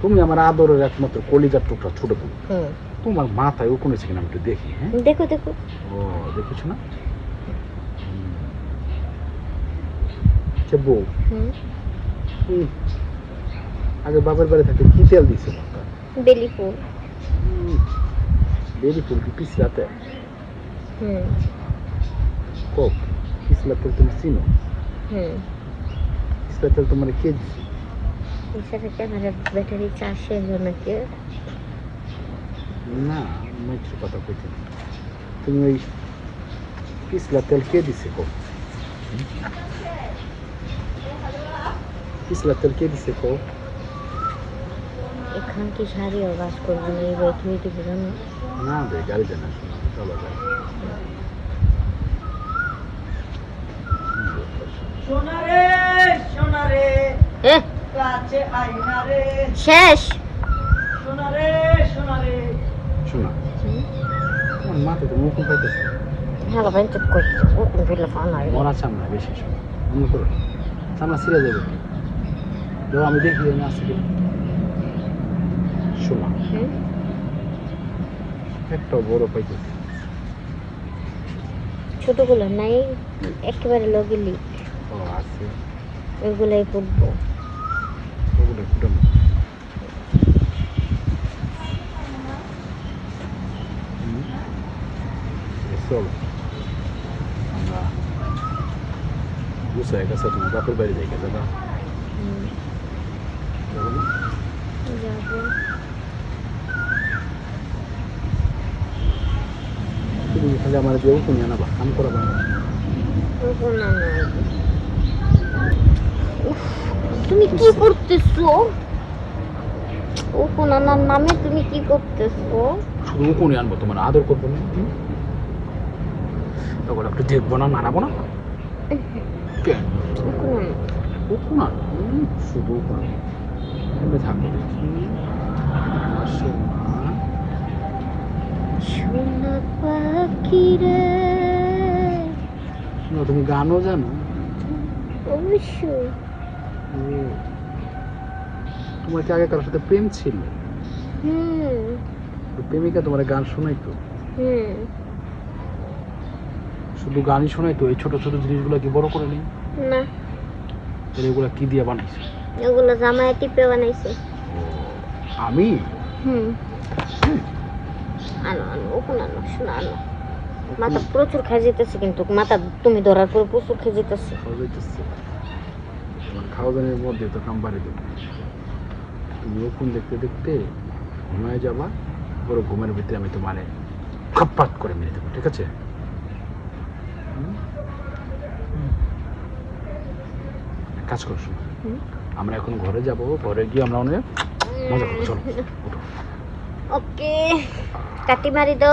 তুমি আমার আদরের একমাত্র কলিজার টুকরা ছোট বোন। তোমার মাথায় উকুন আছে কিনা আমি একটু দেখি। হ্যাঁ দেখো দেখো। ও দেখেছো না? আচ্ছা বউ, তুমি আগে বাবার বাড়ি থাকতে কি তেল দিছে মাথায়? বেলি ফুল। বেলি ফুল কি পিছলাতে? কক পিছলা তেল তুমি চিনো? পিছলা তেল তোমার কে দিছে? ব্যাটারি চাষের জন্য কে? না মাইত্র কথা কইতে না। তুমি ওই পিছলা তেল কে দিছে কক? পিছলা তেল কে দিছে কক? এখান কি শাড়িও বাস করবো না, এই বাইক হইতে বুঝান না। না রে গাড়ি দেয় না, চলো যাই। শেষ। শোনা তোমার মাথায় তো মুখ পাইতেছে। হ্যালো ভাই, চুপ করছে মরা চামড়া বেশি শোনা মনে করো চামড়া ছিঁড়ে যাবে। দেখো আমি দেখি আমি আসছি কিনা। শোনা একটা বড় পাইতেছে। ছোটগুলো নাই, একেবারে লগিলি ও আছে, ওইগুলাই ফুটবো। ওগুলো ফুটানো। চলো আমরা গুছাই গেছে, তোমার বাপের বাড়ি যাই গেছে না? যাবো না? যাবো। তুমি খালি আমার দিয়েও তুমি আনাবা, কাম করাবা না। তুমি কি করতেছো? ও কোনানার নামে তুমি কি করতেছো? শুধু কোনে আনবো, তোমার আদর করবো না। ওগুলো একটু দেখবো না, মানাবো না। কেন উকুনা? শুধু উকুনা এমনি থাকবো দেখি। আমার সোনা সোনা পাখি রে। শোনো, তুমি গানও জানো? অবশ্যই। তোমার কি আগে কারোর সাথে প্রেম ছিল? প্রেমিকা তোমার গান শোনাইতো? শুধু গানই শোনাইতো? এই ছোট ছোট জিনিসগুলো কি বড় করে নেই? না। এগুলা কি দিয়ে বানাইছো? এগুলো জামাই টিপে বানাইছে। আমি আনো আনো, ওখানে আনো, শোনা আনো। মাথা প্রচুর খেয়ে যেতেছে, কিন্তু মাথা তুমি ধরার পরে প্রচুর খেয়ে যেতেছে। তোমার খাওয়া দাওয়ার মধ্যে তো কাম বাড়ি দেবো। তুমি ওখান দেখতে দেখতে ঘুমায় যাবা, পুরো ঘুমের ভিতরে আমি তোমার খপ্পাত করে মেরে দেবো, ঠিক আছে? কাজ করো, শোনো, আমরা এখন ঘরে যাব, ঘরে গিয়ে আমরা অনেক মজা করবো। চলো উঠো। ওকে, কাটি মারি দাও।